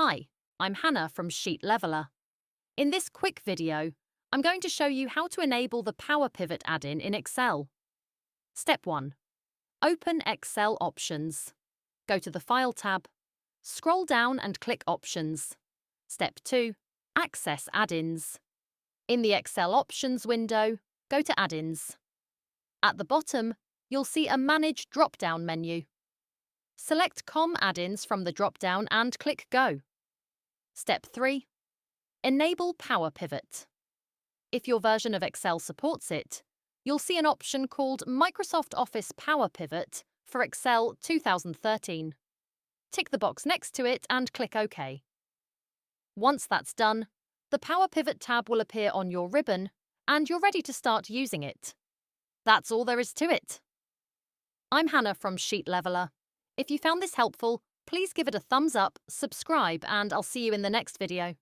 Hi, I'm Hannah from Sheet Leveler. In this quick video, I'm going to show you how to enable the PowerPivot add-in in Excel. Step 1. Open Excel Options. Go to the File tab. Scroll down and click Options. Step 2. Access Add-ins. In the Excel Options window, go to Add-ins. At the bottom, you'll see a Manage drop-down menu. Select COM add-ins from the drop-down and click Go. Step 3. Enable PowerPivot. If your version of Excel supports it, you'll see an option called Microsoft Office PowerPivot for Excel 2013. Tick the box next to it and click OK. Once that's done, the PowerPivot tab will appear on your ribbon and you're ready to start using it. That's all there is to it. I'm Hannah from Sheet Leveler. If you found this helpful, please give it a thumbs up, subscribe, and I'll see you in the next video.